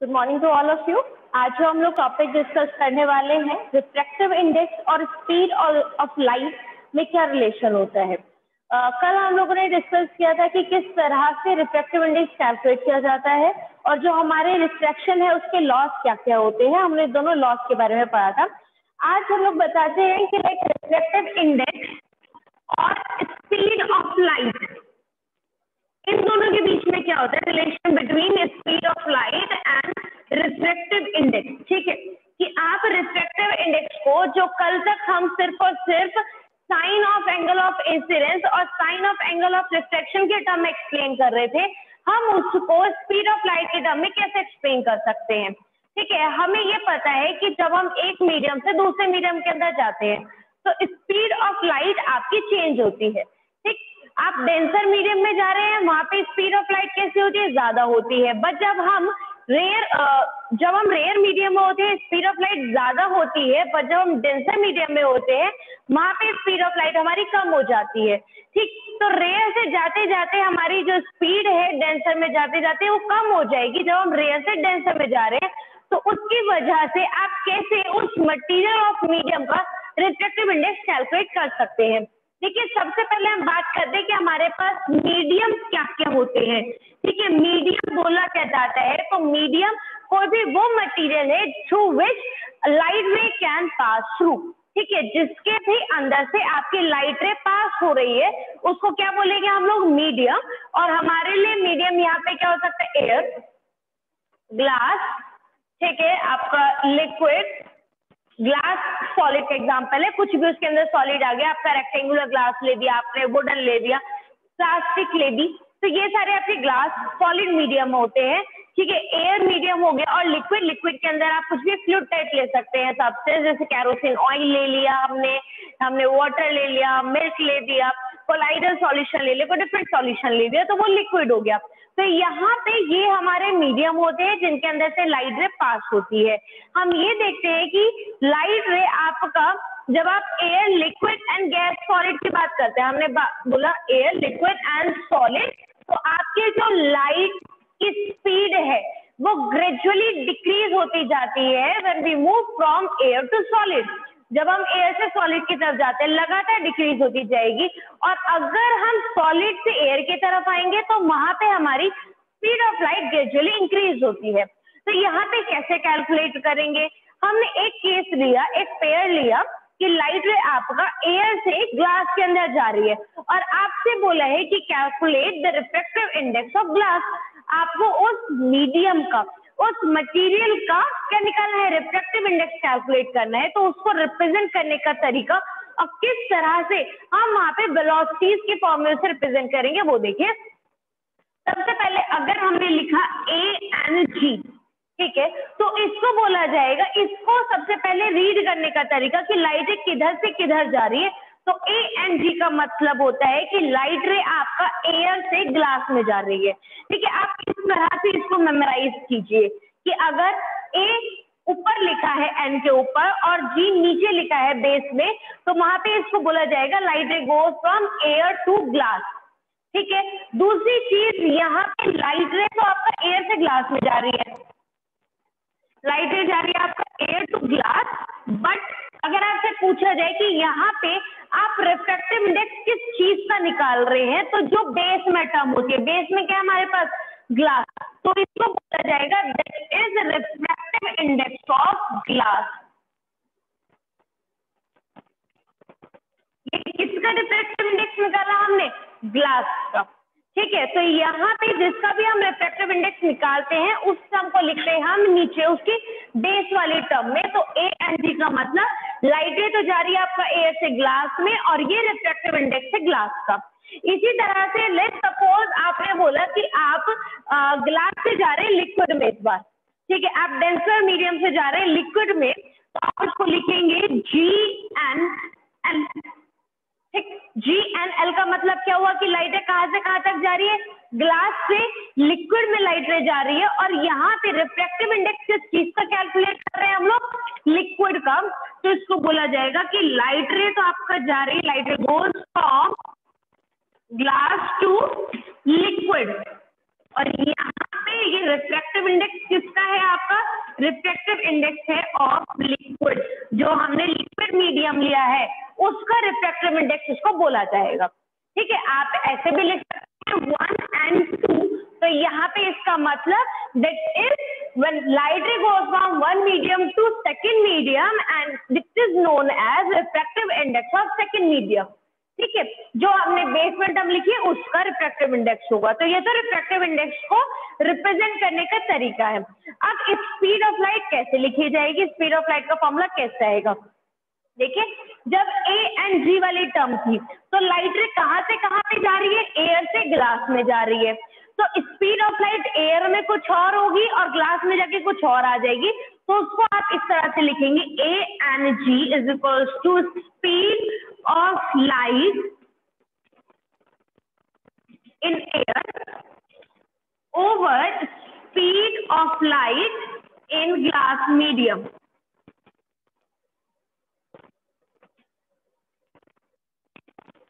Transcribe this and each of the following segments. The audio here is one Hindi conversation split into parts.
Good morning to all of you. आज जो हम लोग टॉपिक डिस्कस करने वाले हैं, रिफ्रैक्टिव इंडेक्स और स्पीड ऑफ लाइट में क्या रिलेशन होता है। कल हम लोगों ने डिस्कस किया था कि किस तरह से रिफ्रैक्टिव इंडेक्स कैलकुलेट किया जाता है और जो हमारे रिफ्रैक्शन है उसके लॉस क्या क्या होते हैं। हमने दोनों लॉस के बारे में पढ़ा था। आज हम लोग बताते हैं कि लाइक रिफ्रैक्टिव इंडेक्स और स्पीड ऑफ लाइट, इन दोनों के बीच में क्या होता है, relation between speed of light and refractive index. ठीक है कि आप रिफ्रैक्टिव इंडेक्स को, जो कल तक हम सिर्फ और सिर्फ sine of angle of incidence और sine of angle of refraction के टर्म में एक्सप्लेन कर रहे थे, हम उसको स्पीड ऑफ लाइट के टर्म में कैसे एक्सप्लेन कर सकते हैं। ठीक है, हमें ये पता है कि जब हम एक मीडियम से दूसरे मीडियम के अंदर जाते हैं तो स्पीड ऑफ लाइट आपकी चेंज होती है। ठीक, आप डेंसर मीडियम में जा रहे हैं, वहां पे स्पीड ऑफ लाइट कैसी होती है, ज्यादा होती है। बट जब हम रेयर मीडियम में होते हैं स्पीड ऑफ लाइट ज्यादा होती है, पर जब हम डेंसर मीडियम में होते हैं वहां पे स्पीड ऑफ लाइट हमारी कम हो जाती है। ठीक, तो रेयर से जाते जाते हमारी जो स्पीड है डेंसर में जाते जाते वो कम हो जाएगी जब हम रेयर से डेंसर में जा रहे हैं। तो उसकी वजह से आप कैसे उस मटेरियल ऑफ मीडियम का रिफ्रैक्टिव इंडेक्स कैलकुलेट कर सकते हैं। देखिए, सबसे पहले हम बात करते हैं कि हमारे पास मीडियम क्या क्या होते हैं। ठीक है, मीडियम बोला क्या जाता है, तो मीडियम कोई भी वो मटेरियल है थ्रू विच लाइट रे कैन पास थ्रू। ठीक है, जिसके भी अंदर से आपकी लाइट रे पास हो रही है उसको क्या बोलेंगे हम लोग, मीडियम। और हमारे लिए मीडियम यहाँ पे क्या हो सकता है, एयर, ग्लास, ठीक है, आपका लिक्विड, ग्लास सॉलिड का एग्जांपल है, कुछ भी उसके अंदर सॉलिड आ गया, आपका रेक्टेंगुलर ग्लास ले दिया आपने, वुडन ले दिया, प्लास्टिक ले दी, तो ये सारे आपके ग्लास सॉलिड मीडियम होते हैं। ठीक है, एयर मीडियम हो गया, और लिक्विड, लिक्विड के अंदर आप कुछ भी फ्लूइड टाइप ले सकते हैं सब्सटेंस, जैसे कैरोसिन ऑयल ले लिया हमने वाटर ले लिया, मिल्क ले दिया, कोलाइडल सॉल्यूशन ले लिया, कोई डिफरेंट सॉल्यूशन ले दिया, तो वो लिक्विड हो गया। तो यहाँ पे ये हमारे मीडियम होते हैं जिनके अंदर से लाइट रे पास होती है। हम ये देखते हैं कि लाइट रे आपका, जब आप air, liquid and gas solid की बात करते हैं, हमने बोला एयर, लिक्विड एंड सॉलिड, तो आपके जो लाइट की स्पीड है वो ग्रेजुअली डिक्रीज होती जाती है when we move from air to solid. जब हम एयर से सॉलिड की तरफ जाते हैं लगातार डिक्रीज होती जाएगी, और अगर हम सॉलिड से एयर की तरफ आएंगे तो वहां पे हमारी speed of light gradually increase होती है। तो यहाँ पे कैसे कैलकुलेट करेंगे, हमने एक केस लिया, एक पेयर लिया कि लाइट रे आपका एयर से ग्लास के अंदर जा रही है और आपसे बोला है कि calculate the refractive index of glass. आपको उस मीडियम का, उस मटेरियल का क्या निकालना है, रिफ्रैक्टिव इंडेक्स कैलकुलेट करना है। तो उसको रिप्रेजेंट करने का तरीका और किस तरह से हम वहां पे वेलोसिटीज के फॉर्मूले से रिप्रेजेंट करेंगे वो देखिए। सबसे पहले अगर हमने लिखा ए एन जी, ठीक है, तो इसको बोला जाएगा, इसको सबसे पहले रीड करने का तरीका कि लाइट किधर से किधर जा रही है। तो ए एन जी का मतलब होता है कि लाइट रे आपका एयर से ग्लास में जा रही है। ठीक है, आप इस तरह से इसको मेमोराइज कीजिए कि अगर ए ऊपर लिखा है एन के ऊपर और जी नीचे लिखा है बेस में, तो वहां पे इसको बोला जाएगा light ray goes from air to glass. ठीक है, दूसरी चीज, यहाँ पे लाइट रे तो आपका एयर से ग्लास में जा रही है, लाइट रे जा रही है आपका एयर टू ग्लास। बट अगर आपसे पूछा जाए कि यहाँ पे आप रिफ्रैक्टिव इंडेक्स किस चीज का निकाल रहे हैं, तो जो बेस में टर्म होती है, बेस में क्या है हमारे पास, ग्लास, तो इसको बोला जाएगा that is refractive index of glass. ये किसका रिफ्रैक्टिव इंडेक्स निकाला हमने, ग्लास का। ठीक है, तो यहाँ पे जिसका भी हम रिफ्रैक्टिव इंडेक्स निकालते हैं उस टर्म को लिखते हैं हम नीचे उसकी बेस वाली टर्म में। तो ए एन जी का मतलब लाइट रे तो जा रही है आपका एयर से ग्लास में, और ये रिफ्रैक्टिव इंडेक्स है ग्लास का। इसी तरह से लेट्स सपोज आपने बोला कि आप ग्लास से जा रहे हैं लिक्विड में इस बार। ठीक है, आप डेंसर मीडियम से जा रहे हैं लिक्विड में, तो आप उसको लिखेंगे जी एन एल। ठीक, जी एन एल का मतलब क्या हुआ कि लाइट रे कहां से कहां तक जा रही है, ग्लास से लिक्विड में लाइट रे जा रही है। और यहाँ पे रिफ्रैक्टिव इंडेक्स किस चीज का कैलकुलेट कर रहे हैं हम लोग, लिक्विड का। तो इसको बोला जाएगा कि लाइट रे तो आपका जा रही है, light ray goes from glass to liquid, और यहाँ पे ये रिफ्रैक्टिव इंडेक्स किसका है ऑफ लिक्विड, जो हमने लिक्विड मीडियम लिया है उसका रिफ्रैक्टिव इंडेक्स उसको बोला जाएगा। ठीक है, आप ऐसे भी लिख सकते हैं 1 and 2, तो यहाँ पे इसका मतलब that is when light ray goes from one medium to second medium and this is known as refractive index of second medium। ठीक है, जो हमने बेस में टर्म लिखी है उसका रिफ्रैक्टिव इंडेक्स होगा। तो ये तो रिफ्रैक्टिव इंडेक्स को रिप्रेजेंट करने का तरीका है। अब स्पीड ऑफ लाइट कैसे लिखी जाएगी, स्पीड ऑफ लाइट का फॉर्मूला कैसे आएगा? देखिए, जब ए एंड जी वाली टर्म थी तो लाइट रे कहाँ से कहाँ पे जा रही है? एयर से ग्लास में जा रही है। तो स्पीड ऑफ लाइट एयर में कुछ और होगी और ग्लास में जाके कुछ और आ जाएगी। तो उसको आप इस तरह से लिखेंगे, a and g is equals to speed of light in air over speed of light in glass medium.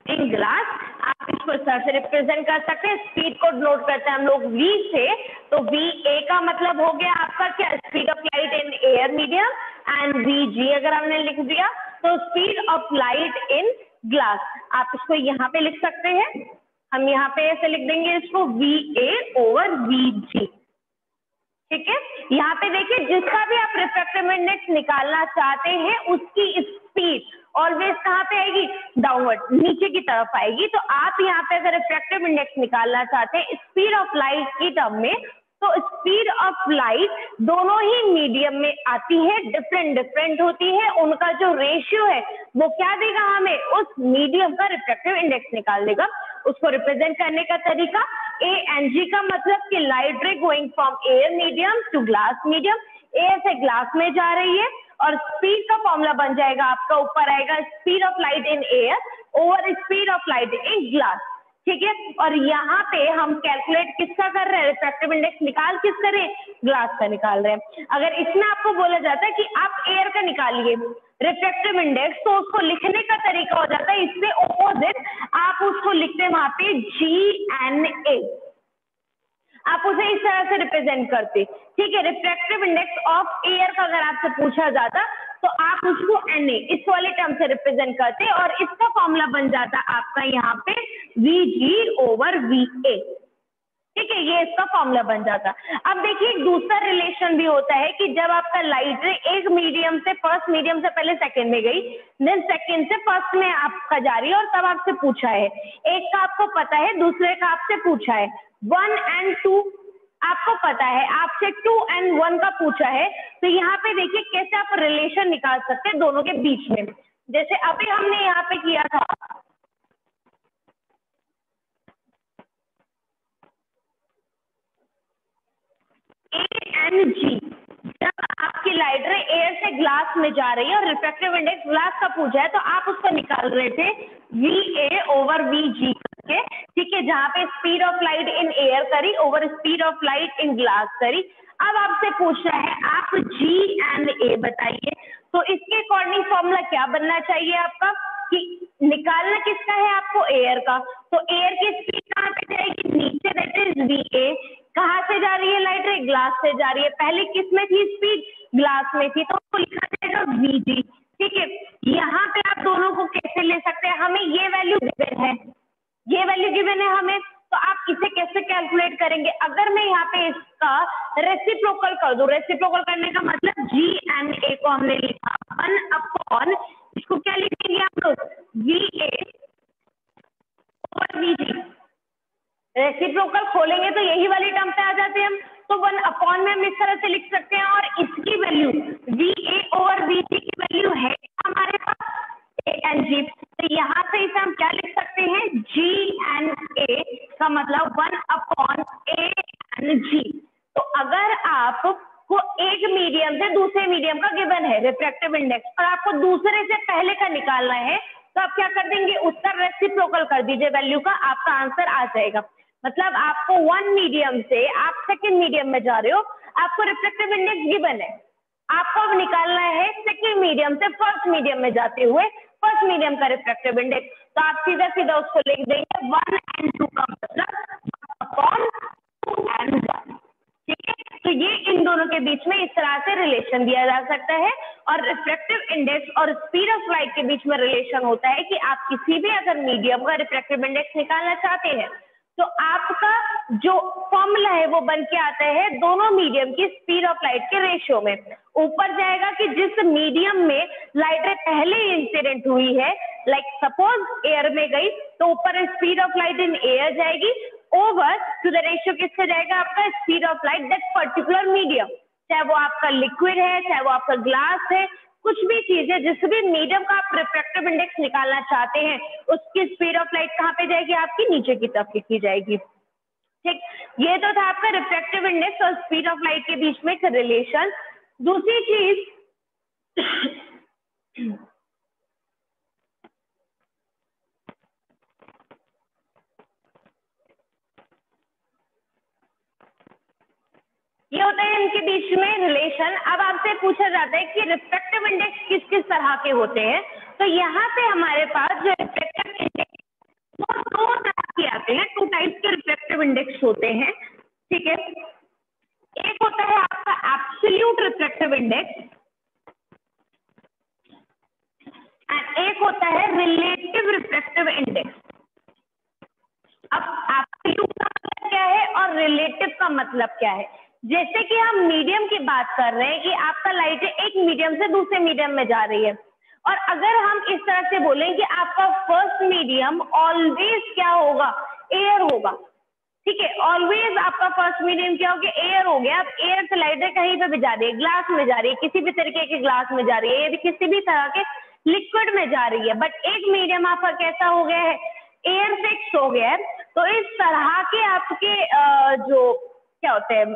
In glass आप इसको इस तरह से रिप्रेजेंट कर सकते हैं। स्पीड को नोट करते हैं हम लोग v से, तो v a का मतलब हो गया आपका क्या? Speed of light in air medium, and v g अगर हमने लिख दिया तो speed of light in glass. आप इसको यहाँ पे लिख सकते हैं, हम यहाँ पे ऐसे लिख देंगे इसको v a over v g। ठीक है, यहाँ पे देखिए जिसका भी आप रिफ्रैक्टिव इंडेक्स निकालना चाहते हैं उसकी स्पीड ऑलवेज कहाँ पे आएगी? डाउनवर्ड, नीचे की तरफ आएगी। तो आप यहाँ पे अगर रिफ्रैक्टिव इंडेक्स निकालना चाहते हैं स्पीड ऑफ लाइट की टर्म में, तो स्पीड ऑफ लाइट दोनों ही मीडियम में आती है, डिफरेंट डिफरेंट होती है, उनका जो रेशियो है वो क्या देगा हमें? उस मीडियम का रिफ्रैक्टिव इंडेक्स निकाल देगा। उसको रिप्रेजेंट करने का तरीका, ए एंड जी का मतलब कि light ray going from air medium to glass medium, air से ग्लास में जा रही है, और स्पीड का फॉर्मूला बन जाएगा आपका, ऊपर आएगा speed of light in air over speed of light in glass. ठीक है, और यहाँ पे हम कैलकुलेट किसका कर रहे हैं? रिफ्रैक्टिव इंडेक्स निकाल किस रहे हैं? ग्लास का निकाल रहे हैं। अगर इसमें आपको बोला जाता है कि आप एयर का निकालिए रिफ्रैक्टिव इंडेक्स, तो उसको लिखने का तरीका हो जाता है इससे ऑपोजिट, आप उसको लिखते हैं वहां पे GNA, आप उसे इस तरह से रिप्रेजेंट करते। ठीक है, रिफ्रैक्टिव इंडेक्स ऑफ एयर का अगर आपसे पूछा जाता तो आप उसको Na इस वाले टर्म से रिप्रेजेंट करते और इसका फॉर्मूला बन जाता आपका यहाँ पे Vg ओवर Va। ठीक है, ये इसका फॉर्मूला बन जाता। अब देखिए एक दूसरा रिलेशन भी होता है कि जब आपका लाइट रे एक मीडियम से फर्स्ट मीडियम से पहले सेकंड में गई, देन सेकंड से फर्स्ट में आपका जा रही है, और तब आपसे पूछा है, एक का आपको पता है, दूसरे का आपसे पूछा है 1 and 2 आपको पता है, आपसे 2 and 1 का पूछा है। तो यहाँ पे देखिए कैसे आप रिलेशन निकाल सकते हैं दोनों के बीच में। जैसे अभी हमने यहाँ पे किया था, ए एंड जी, जब आपकी लाइट रे एयर से ग्लास में जा रही है और रिफ्रैक्टिव इंडेक्स ग्लास का पूछा है, तो आप उसको निकाल रहे थे Va ओवर Vg करके। ठीक है, जहाँ पे speed of light in air करी over speed of light in glass करी। अब आपसे पूछ रहा है आप G एंड A बताइए, तो इसके अकॉर्डिंग फॉर्मूला क्या बनना चाहिए आपका? कि निकालना किसका है आपको? एयर का। तो एयर की स्पीड कहाँ पे जाएगी? नीचे, दैट इज Va। कहाँ से जा रही है लाइट रे? ग्लास से जा रही है। पहले किस में थी स्पीड? ग्लास में थी, तो उसको लिखा जाएगा Vg। ठीक है, यहाँ पे आप दोनों को कैसे ले सकते हैं? हमें ये वैल्यू गिवन है, ये वैल्यू गिवन है हमें, तो आप इसे कैसे कैलकुलेट करेंगे? अगर मैं यहाँ पे इसका रेसिप्रोकल कर दूं, रेसिप्रोकल करने का मतलब GNA को हमने लिखा 1 अपॉन, इसको क्या लिखेंगे आप लोग? Va over Vg। रेसिप्रोकल खोलेंगे तो यही वाली टर्म पे आ जाते हैं हम, तो 1 अपॉन में हम इस तरह से लिख सकते हैं, और इसकी वैल्यू Va ओवर Vg की वैल्यू है हमारे पास A एंड G। तो यहाँ से इसे हम क्या लिख सकते हैं? G एंड A का मतलब 1 अपॉन A एंड G। तो अगर आपको एक मीडियम से दूसरे मीडियम का गिवन है रिफ्रैक्टिव इंडेक्स, और आपको दूसरे से पहले का निकालना है, तो आप क्या कर देंगे? उसका रेसिप्रोकल कर दीजिए वैल्यू का, आपका आंसर आ जाएगा। मतलब आपको 1 मीडियम से आप सेकंड मीडियम में जा रहे हो, आपको रिफ्रैक्टिव इंडेक्स गिवन है, आपको अब निकालना है सेकंड मीडियम से फर्स्ट मीडियम में जाते हुए फर्स्ट मीडियम का रिफ्रैक्टिव इंडेक्स। तो आप सीधा सीधा उसको लिख देंगे 1 and 2 का मतलब अपॉन 2 and 1। ठीक है, तो ये इन दोनों दोनों के बीच में इस तरह से रिलेशन दिया जा सकता है। और रिफ्रैक्टिव इंडेक्स और स्पीड ऑफ लाइट के बीच में रिलेशन होता है कि आप किसी भी अगर मीडियम का रिफ्रैक्टिव इंडेक्स निकालना चाहते हैं तो आपका जो फॉर्मूला है वो बन के आता है दोनों मीडियम की स्पीड ऑफ लाइट के रेशियो में। ऊपर जाएगा कि जिस मीडियम में लाइट पहले इंसिडेंट हुई है, लाइक सपोज एयर में गई तो ऊपर speed of light in air जाएगी, ओवर टू द रेशियो किससे जाएगा आपका speed of light that particular medium, चाहे वो आपका लिक्विड है, चाहे वो आपका ग्लास है, कुछ भी चीज है, जिस भी मीडियम का आप रिफ्रैक्टिव इंडेक्स निकालना चाहते हैं उसकी स्पीड ऑफ लाइट कहाँ पे जाएगी आपकी नीचे की तरफ लिखी जाएगी। ठीक, ये तो था आपका रिफ्रैक्टिव इंडेक्स और स्पीड ऑफ लाइट के बीच में एक रिलेशन। दूसरी चीज ये होता है इनके बीच में रिलेशन। अब आपसे पूछा जाता है कि रिफ्रैक्टिव इंडेक्स किस किस तरह के होते हैं, तो यहाँ पे हमारे पास जो रिफ्रैक्टिव इंडेक्स वो दो तरह के आते हैं, टू टाइप्स के रिफ्रैक्टिव इंडेक्स होते हैं। ठीक है, एक होता है आपका एब्सोल्यूट रिफ्रैक्टिव इंडेक्स एंड एक होता है रिलेटिव रिफ्रैक्टिव इंडेक्स। अब एब्सोल्यूट का मतलब क्या है और रिलेटिव का मतलब क्या है? जैसे कि हम मीडियम की बात कर रहे हैं कि आपका लाइट एक मीडियम से दूसरे मीडियम में जा रही है, और अगर हम इस तरह से बोलें कि आपका फर्स्ट मीडियम ऑलवेज क्या होगा, एयर होगा। ठीक है, ऑलवेज आपका फर्स्ट मीडियम क्या हो गया, एयर हो गया। अब एयर से लाइट कहीं पे भी जा रही है, ग्लास में जा रही है, किसी भी तरीके के ग्लास में जा रही है, यदि किसी भी तरह के लिक्विड में जा रही है, बट एक मीडियम आपका कैसा हो गया है, एयर फिक्स हो गया है। तो इस तरह के आपके जो क्या होते हैं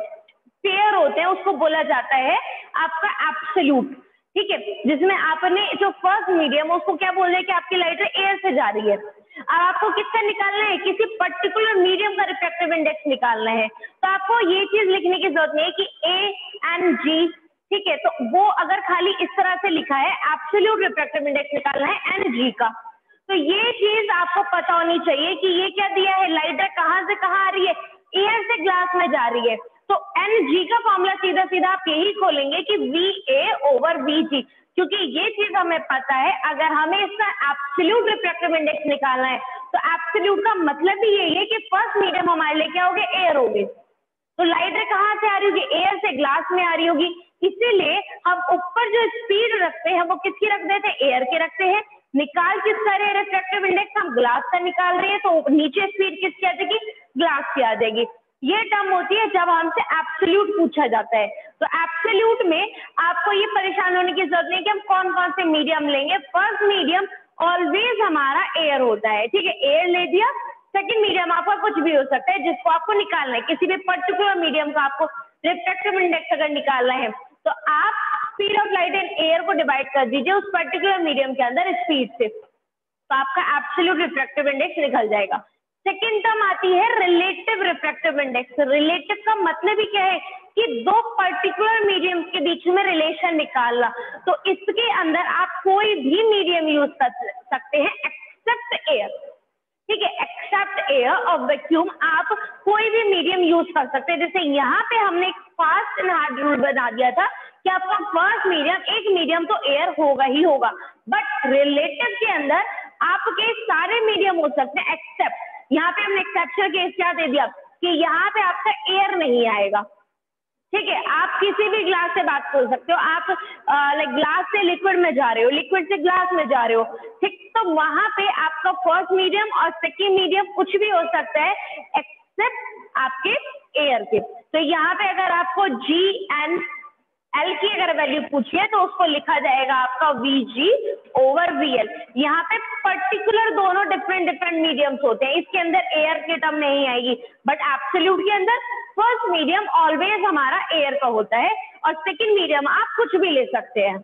पेयर होते हैं उसको बोला जाता है आपका एब्सोल्यूट। ठीक है, जिसमें आपने जो फर्स्ट मीडियम उसको क्या बोल रहे हैं कि आपकी लाइट एयर से जा रही है। अब आपको किसका निकालना है, किसी पर्टिकुलर मीडियम का रिफ्रैक्टिव इंडेक्स निकालना है, तो आपको ये चीज लिखने की जरूरत नहीं है कि ए एंड जी। ठीक है, तो वो अगर खाली इस तरह से लिखा है एब्सोल्यूट रिफ्रैक्टिव इंडेक्स निकालना है एन जी का, तो ये चीज आपको पता होनी चाहिए कि ये क्या दिया है, लाइट कहाँ से कहाँ आ रही है, एयर से ग्लास में जा रही है। तो एन जी का फॉर्मूला सीधा सीधा आप यही खोलेंगे कि वी ए ओवर वी जी, क्योंकि ये चीज हमें पता है। अगर हमें इसका एब्सोल्यूट रिफ्रैक्टिव इंडेक्स निकालना है तो एब्सोल्यूट का मतलब भी यही है कि फर्स्ट मीडियम हमारे लिए क्या हो गया, एयर हो गई। तो लाइट कहाँ से आ रही होगी, एयर से ग्लास में आ रही होगी। इसीलिए हम ऊपर जो स्पीड रखते हैं वो किसकी रख देते हैं, एयर के रखते हैं। निकाल किसका रहे रिफ्रैक्टिव इंडेक्स, हम ग्लास का निकाल रहे हैं, तो नीचे स्पीड किसकी आ जाएगी, ग्लास की आ जाएगी। ये टर्म होती है जब हमसे एब्सोल्यूट पूछा जाता है। तो एब्सोल्यूट में आपको ये परेशान होने की जरूरत नहीं कि हम कौन कौन से मीडियम लेंगे। फर्स्ट मीडियम ऑलवेज हमारा एयर होता है। ठीक है, एयर ले दिया, सेकंड मीडियम आपका कुछ भी हो सकता है जिसको आपको निकालना है। किसी भी पर्टिकुलर मीडियम का आपको रिफ्रैक्टिव इंडेक्स अगर निकालना है तो आप speed of light in air को डिवाइड कर दीजिए उस पर्टिकुलर मीडियम के अंदर स्पीड से, तो आपका एब्सोल्यूट रिफ्रैक्टिव इंडेक्स निकल जाएगा। सेकेंड टर्म आती है रिलेटिव रिफ्रैक्टिव इंडेक्स। रिलेटिव का मतलब ही क्या है कि दो पर्टिकुलर मीडियम के बीच में रिलेशन निकालना। तो इसके अंदर आप कोई भी मीडियम यूज कर सकते हैं एक्सेप्ट एयर। ठीक है, एक्सेप्ट एयर और वैक्यूम, आप कोई भी मीडियम यूज कर सकते हैं। जैसे यहाँ पे हमने एक फास्ट एंड हार्ड रूल बना दिया था कि आपका फर्स्ट मीडियम एक मीडियम तो एयर होगा ही होगा, बट रिलेटिव के अंदर आपके सारे मीडियम हो सकते हैं एक्सेप्ट, यहाँ पे हमने एक्सेप्शन केस क्या दे दिया कि यहाँ पे आपका एयर नहीं आएगा। ठीक है, आप किसी भी ग्लास से बात कर सकते हो, आप लाइक ग्लास से लिक्विड में जा रहे हो, लिक्विड से ग्लास में जा रहे हो। ठीक, तो वहां पे आपका फर्स्ट मीडियम और सेकेंड मीडियम कुछ भी हो सकता है एक्सेप्ट आपके एयर के। तो यहाँ पे अगर आपको जी एन एल की अगर वैल्यू पूछिए तो उसको लिखा जाएगा आपका we ji over V L. यहाँ पे पर्टिकुलर दोनों डिफरेंट मीडियम्स होते हैं, इसके अंदर एयर की टर्म नहीं आएगी, बट एब्सोल्यूट के अंदर फर्स्ट मीडियम ऑलवेज हमारा एयर का होता है और सेकंड मीडियम आप कुछ भी ले सकते हैं।